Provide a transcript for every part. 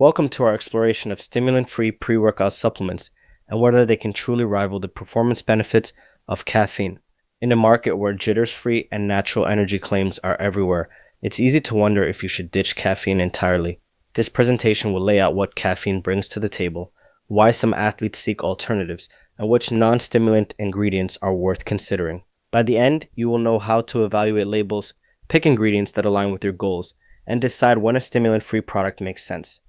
Welcome to our exploration of stimulant-free pre-workout supplements and whether they can truly rival the performance benefits of caffeine. In a market where jitters-free and natural energy claims are everywhere, it's easy to wonder if you should ditch caffeine entirely. This presentation will lay out what caffeine brings to the table, why some athletes seek alternatives, and which non-stimulant ingredients are worth considering. By the end, you will know how to evaluate labels, pick ingredients that align with your goals, and decide when a stimulant-free product makes sense.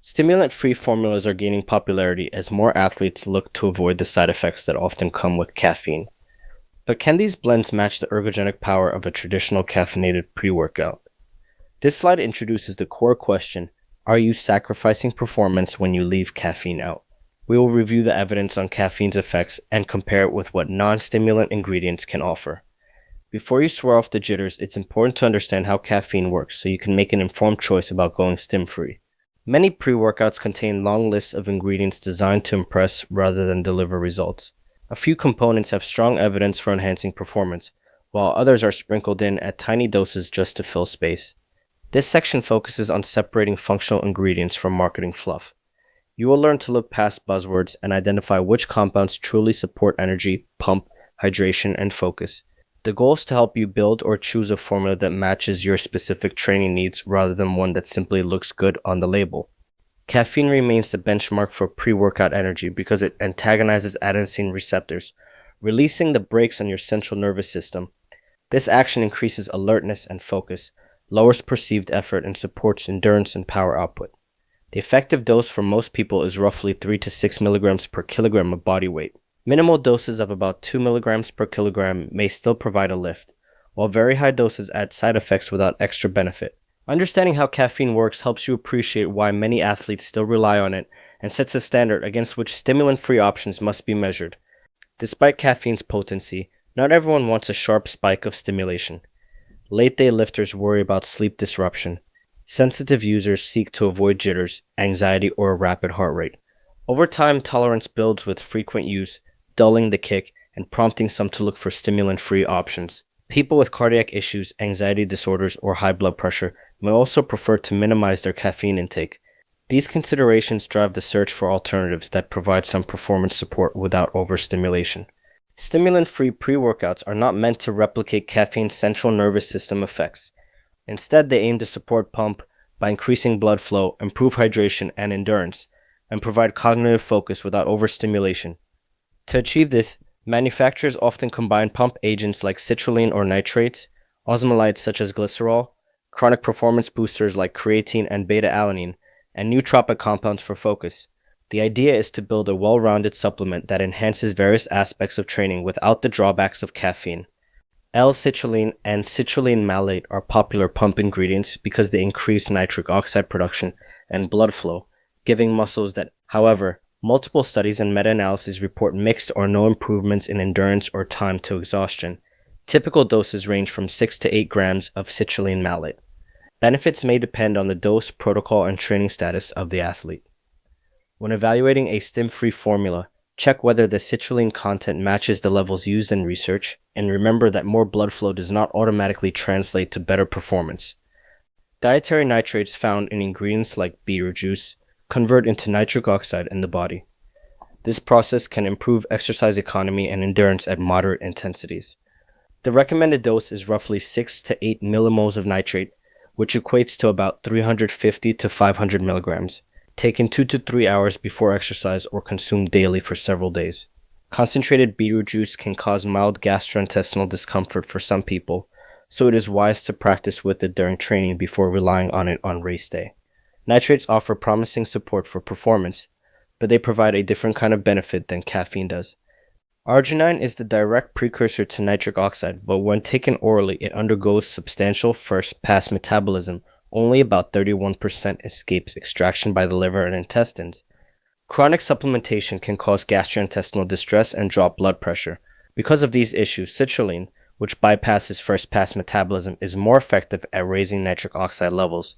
Stimulant-free formulas are gaining popularity as more athletes look to avoid the side effects that often come with caffeine. But can these blends match the ergogenic power of a traditional caffeinated pre-workout? This slide introduces the core question: are you sacrificing performance when you leave caffeine out? We will review the evidence on caffeine's effects and compare it with what non-stimulant ingredients can offer. Before you swear off the jitters, it's important to understand how caffeine works so you can make an informed choice about going stim-free. Many pre-workouts contain long lists of ingredients designed to impress rather than deliver results. A few components have strong evidence for enhancing performance, while others are sprinkled in at tiny doses just to fill space. This section focuses on separating functional ingredients from marketing fluff. You will learn to look past buzzwords and identify which compounds truly support energy, pump, hydration, and focus. The goal is to help you build or choose a formula that matches your specific training needs rather than one that simply looks good on the label. Caffeine remains the benchmark for pre-workout energy because it antagonizes adenosine receptors, releasing the brakes on your central nervous system. This action increases alertness and focus, lowers perceived effort, and supports endurance and power output. The effective dose for most people is roughly 3 to 6 milligrams per kilogram of body weight. Minimal doses of about 2 milligrams per kilogram may still provide a lift, while very high doses add side effects without extra benefit. Understanding how caffeine works helps you appreciate why many athletes still rely on it and sets a standard against which stimulant-free options must be measured. Despite caffeine's potency, not everyone wants a sharp spike of stimulation. Late-day lifters worry about sleep disruption. Sensitive users seek to avoid jitters, anxiety, or a rapid heart rate. Over time, tolerance builds with frequent use, dulling the kick and prompting some to look for stimulant-free options. People with cardiac issues, anxiety disorders, or high blood pressure may also prefer to minimize their caffeine intake. These considerations drive the search for alternatives that provide some performance support without overstimulation. Stimulant-free pre-workouts are not meant to replicate caffeine's central nervous system effects. Instead, they aim to support pump by increasing blood flow, improve hydration and endurance, and provide cognitive focus without overstimulation. To achieve this, manufacturers often combine pump agents like citrulline or nitrates, osmolytes such as glycerol, chronic performance boosters like creatine and beta-alanine, and nootropic compounds for focus. The idea is to build a well-rounded supplement that enhances various aspects of training without the drawbacks of caffeine. L-citrulline and citrulline malate are popular pump ingredients because they increase nitric oxide production and blood flow, giving muscles that, however, multiple studies and meta-analyses report mixed or no improvements in endurance or time to exhaustion. Typical doses range from 6 to 8 grams of citrulline malate. Benefits may depend on the dose, protocol, and training status of the athlete. When evaluating a Stim-Free formula, check whether the citrulline content matches the levels used in research, and remember that more blood flow does not automatically translate to better performance. Dietary nitrates found in ingredients like beetroot juice convert into nitric oxide in the body. This process can improve exercise economy and endurance at moderate intensities. The recommended dose is roughly 6 to 8 millimoles of nitrate, which equates to about 350 to 500 milligrams, taken 2 to 3 hours before exercise or consumed daily for several days. Concentrated beetroot juice can cause mild gastrointestinal discomfort for some people, so it is wise to practice with it during training before relying on it on race day. Nitrates offer promising support for performance, but they provide a different kind of benefit than caffeine does. Arginine is the direct precursor to nitric oxide, but when taken orally, it undergoes substantial first-pass metabolism. Only about 31% escapes extraction by the liver and intestines. Chronic supplementation can cause gastrointestinal distress and drop blood pressure. Because of these issues, citrulline, which bypasses first-pass metabolism, is more effective at raising nitric oxide levels.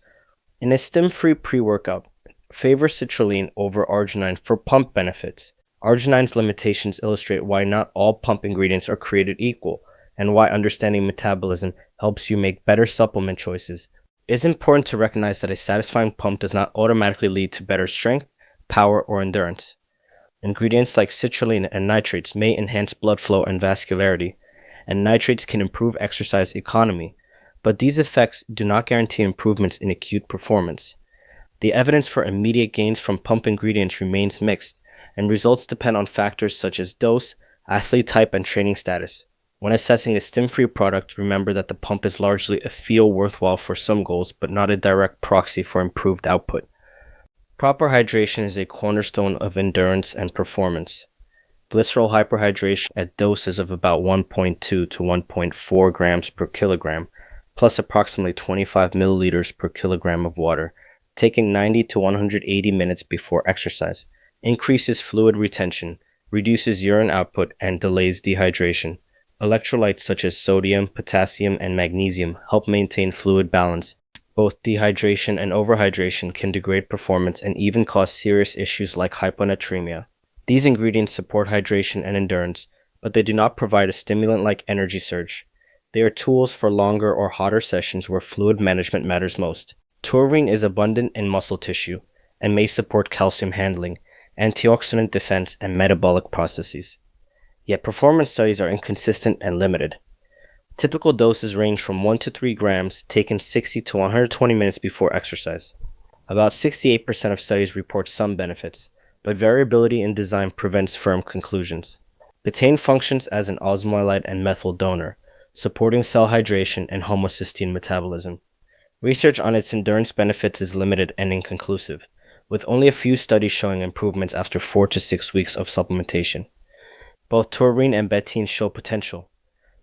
In a Stim-Free pre-workout, favor citrulline over arginine for pump benefits. Arginine's limitations illustrate why not all pump ingredients are created equal, and why understanding metabolism helps you make better supplement choices. It is important to recognize that a satisfying pump does not automatically lead to better strength, power, or endurance. Ingredients like citrulline and nitrates may enhance blood flow and vascularity, and nitrates can improve exercise economy, but these effects do not guarantee improvements in acute performance. The evidence for immediate gains from pump ingredients remains mixed, and results depend on factors such as dose, athlete type, and training status. When assessing a Stim-Free product, remember that the pump is largely a feel worthwhile for some goals, but not a direct proxy for improved output. Proper hydration is a cornerstone of endurance and performance. Glycerol hyperhydration at doses of about 1.2 to 1.4 grams per kilogram, plus approximately 25 milliliters per kilogram of water, taking 90 to 180 minutes before exercise, increases fluid retention, reduces urine output, and delays dehydration. Electrolytes such as sodium, potassium, and magnesium help maintain fluid balance. Both dehydration and overhydration can degrade performance and even cause serious issues like hyponatremia. These ingredients support hydration and endurance, but they do not provide a stimulant-like energy surge. They are tools for longer or hotter sessions where fluid management matters most. Taurine is abundant in muscle tissue and may support calcium handling, antioxidant defense, and metabolic processes. Yet performance studies are inconsistent and limited. Typical doses range from 1 to 3 grams, taken 60 to 120 minutes before exercise. About 68% of studies report some benefits, but variability in design prevents firm conclusions. Betaine functions as an osmolalite and methyl donor, supporting cell hydration and homocysteine metabolism. Research on its endurance benefits is limited and inconclusive, with only a few studies showing improvements after 4 to 6 weeks of supplementation. Both taurine and betaine show potential,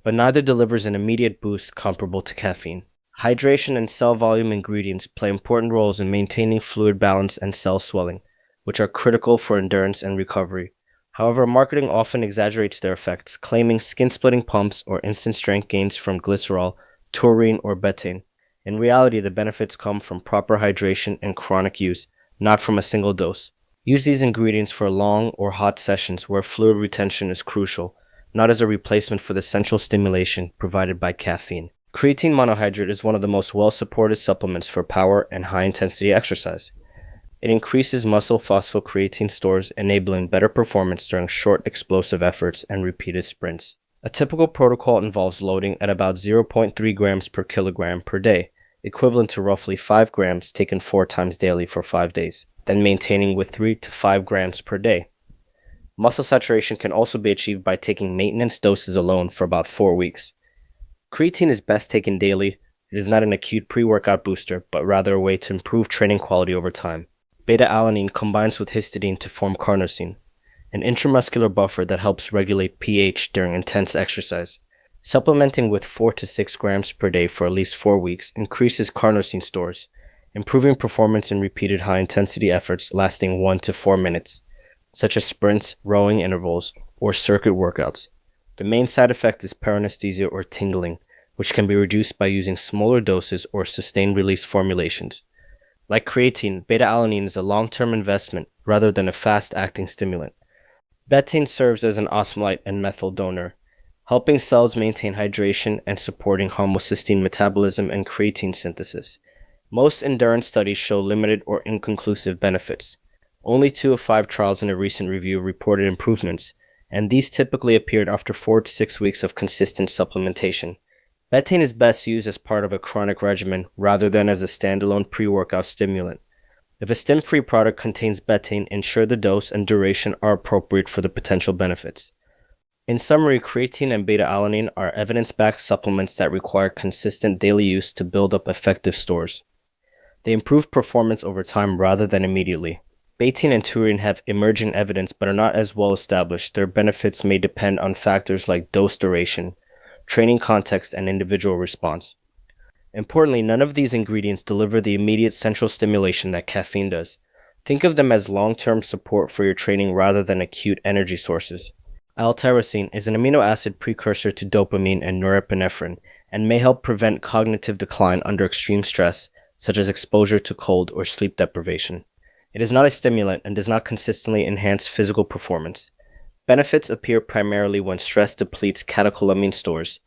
but neither delivers an immediate boost comparable to caffeine. Hydration and cell volume ingredients play important roles in maintaining fluid balance and cell swelling, which are critical for endurance and recovery. However, marketing often exaggerates their effects, claiming skin-splitting pumps or instant strength gains from glycerol, taurine, or betaine. In reality, the benefits come from proper hydration and chronic use, not from a single dose. Use these ingredients for long or hot sessions where fluid retention is crucial, not as a replacement for the central stimulation provided by caffeine. Creatine monohydrate is one of the most well-supported supplements for power and high-intensity exercise. It increases muscle phosphocreatine stores, enabling better performance during short explosive efforts and repeated sprints. A typical protocol involves loading at about 0.3 grams per kilogram per day, equivalent to roughly 5 grams taken 4 times daily for 5 days, then maintaining with 3 to 5 grams per day. Muscle saturation can also be achieved by taking maintenance doses alone for about 4 weeks. Creatine is best taken daily. It is not an acute pre-workout booster, but rather a way to improve training quality over time. Beta-alanine combines with histidine to form carnosine, an intramuscular buffer that helps regulate pH during intense exercise. Supplementing with 4 to 6 grams per day for at least 4 weeks increases carnosine stores, improving performance in repeated high-intensity efforts lasting 1 to 4 minutes, such as sprints, rowing intervals, or circuit workouts. The main side effect is paresthesia or tingling, which can be reduced by using smaller doses or sustained-release formulations. Like creatine, beta-alanine is a long-term investment rather than a fast-acting stimulant. Betaine serves as an osmolalite and methyl donor, helping cells maintain hydration and supporting homocysteine metabolism and creatine synthesis. Most endurance studies show limited or inconclusive benefits. Only 2 of 5 trials in a recent review reported improvements, and these typically appeared after 4 to 6 weeks of consistent supplementation. Betaine is best used as part of a chronic regimen rather than as a standalone pre-workout stimulant. If a Stim-Free product contains betaine, ensure the dose and duration are appropriate for the potential benefits. In summary, creatine and beta-alanine are evidence-backed supplements that require consistent daily use to build up effective stores. They improve performance over time rather than immediately. Betaine and taurine have emerging evidence but are not as well established. Their benefits may depend on factors like dose duration, training context, and individual response. Importantly, none of these ingredients deliver the immediate central stimulation that caffeine does. Think of them as long-term support for your training rather than acute energy sources. L-tyrosine is an amino acid precursor to dopamine and norepinephrine and may help prevent cognitive decline under extreme stress, such as exposure to cold or sleep deprivation. It is not a stimulant and does not consistently enhance physical performance. Benefits appear primarily when stress depletes catecholamine stores.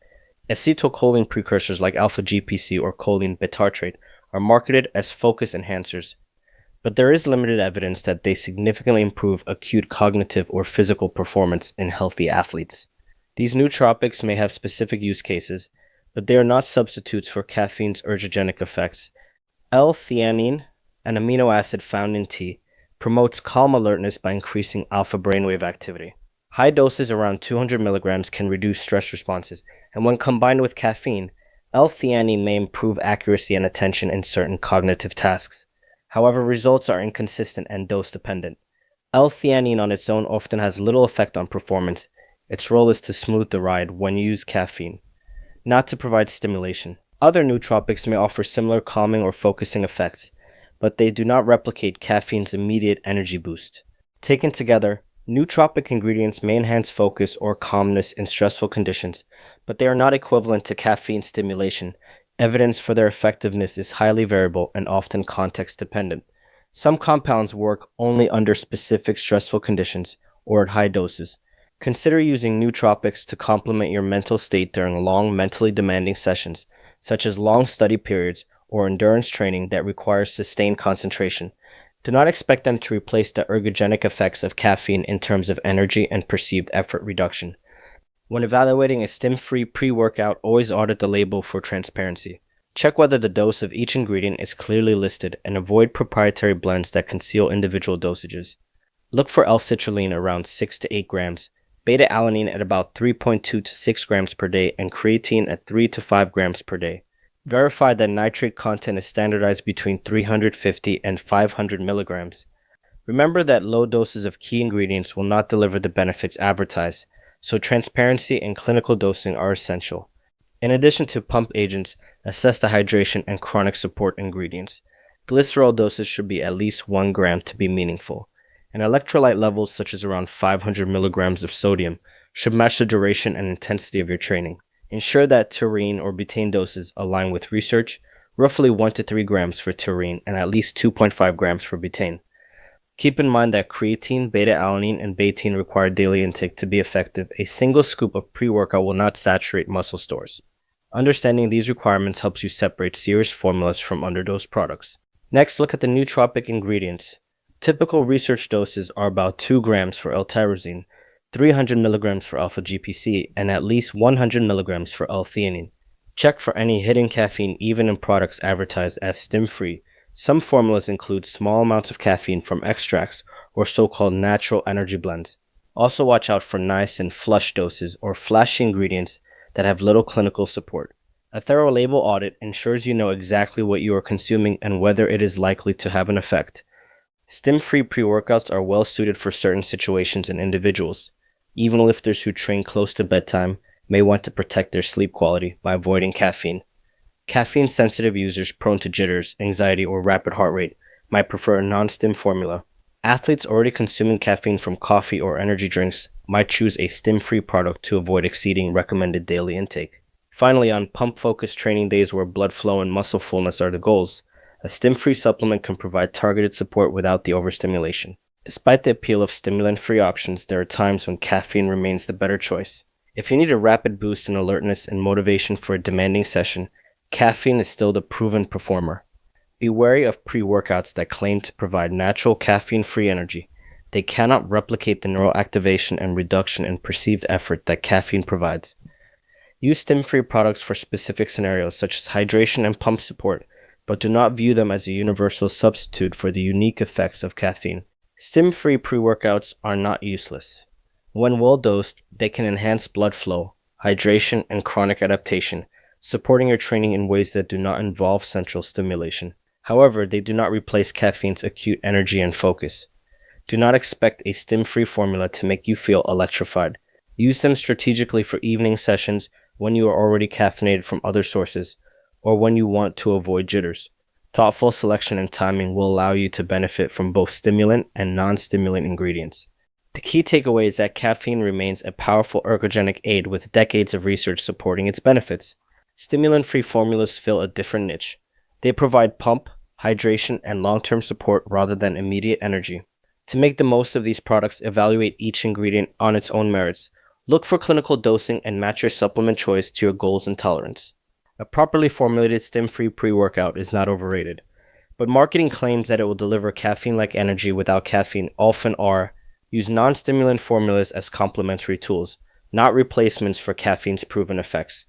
Acetylcholine precursors like alpha-GPC or choline bitartrate are marketed as focus enhancers, but there is limited evidence that they significantly improve acute cognitive or physical performance in healthy athletes. These nootropics may have specific use cases, but they are not substitutes for caffeine's ergogenic effects. L-theanine, an amino acid found in tea, promotes calm alertness by increasing alpha brainwave activity. High doses around 200 milligrams can reduce stress responses, and when combined with caffeine, L-theanine may improve accuracy and attention in certain cognitive tasks. However, results are inconsistent and dose-dependent. L-theanine on its own often has little effect on performance. Its role is to smooth the ride when you use caffeine, not to provide stimulation. Other nootropics may offer similar calming or focusing effects, but they do not replicate caffeine's immediate energy boost. Taken together, nootropic ingredients may enhance focus or calmness in stressful conditions, but they are not equivalent to caffeine stimulation. Evidence for their effectiveness is highly variable and often context-dependent. Some compounds work only under specific stressful conditions or at high doses. Consider using nootropics to complement your mental state during long, mentally demanding sessions, such as long study periods or endurance training that requires sustained concentration. Do not expect them to replace the ergogenic effects of caffeine in terms of energy and perceived effort reduction. When evaluating a Stim-Free pre-workout, always audit the label for transparency. Check whether the dose of each ingredient is clearly listed and avoid proprietary blends that conceal individual dosages. Look for L-citrulline around 6 to 8 grams, beta-alanine at about 3.2 to 6 grams per day, and creatine at 3 to 5 grams per day. Verify that nitrate content is standardized between 350 and 500 milligrams. Remember that low doses of key ingredients will not deliver the benefits advertised, so transparency and clinical dosing are essential. In addition to pump agents, assess the hydration and chronic support ingredients. Glycerol doses should be at least 1 gram to be meaningful, and electrolyte levels such as around 500 milligrams of sodium should match the duration and intensity of your training. Ensure that taurine or betaine doses align with research, roughly 1 to 3 grams for taurine and at least 2.5 grams for betaine. Keep in mind that creatine, beta-alanine, and betaine require daily intake to be effective. A single scoop of pre-workout will not saturate muscle stores. Understanding these requirements helps you separate serious formulas from underdosed products. Next, look at the nootropic ingredients. Typical research doses are about 2 grams for L-tyrosine, 300 milligrams for alpha-GPC, and at least 100 milligrams for L-theanine. Check for any hidden caffeine even in products advertised as Stim-Free. Some formulas include small amounts of caffeine from extracts or so-called natural energy blends. Also watch out for niacin flush doses or flashy ingredients that have little clinical support. A thorough label audit ensures you know exactly what you are consuming and whether it is likely to have an effect. Stim-Free pre-workouts are well suited for certain situations and individuals. Even lifters who train close to bedtime may want to protect their sleep quality by avoiding caffeine. Caffeine-sensitive users prone to jitters, anxiety, or rapid heart rate might prefer a non-stim formula. Athletes already consuming caffeine from coffee or energy drinks might choose a Stim-Free product to avoid exceeding recommended daily intake. Finally, on pump-focused training days where blood flow and muscle fullness are the goals, a Stim-Free supplement can provide targeted support without the overstimulation. Despite the appeal of stimulant-free options, there are times when caffeine remains the better choice. If you need a rapid boost in alertness and motivation for a demanding session, caffeine is still the proven performer. Be wary of pre-workouts that claim to provide natural caffeine-free energy. They cannot replicate the neural activation and reduction in perceived effort that caffeine provides. Use Stim-Free products for specific scenarios such as hydration and pump support, but do not view them as a universal substitute for the unique effects of caffeine. Stim-Free pre-workouts are not useless. When well dosed, they can enhance blood flow, hydration, and chronic adaptation, supporting your training in ways that do not involve central stimulation. However, they do not replace caffeine's acute energy and focus. Do not expect a Stim-Free formula to make you feel electrified. Use them strategically for evening sessions when you are already caffeinated from other sources, or when you want to avoid jitters. Thoughtful selection and timing will allow you to benefit from both stimulant and non-stimulant ingredients. The key takeaway is that caffeine remains a powerful ergogenic aid with decades of research supporting its benefits. Stimulant-free formulas fill a different niche. They provide pump, hydration, and long-term support rather than immediate energy. To make the most of these products, evaluate each ingredient on its own merits. Look for clinical dosing and match your supplement choice to your goals and tolerance. A properly formulated stim-free pre-workout is not overrated, but marketing claims that it will deliver caffeine-like energy without caffeine often use non-stimulant formulas as complementary tools, not replacements for caffeine's proven effects.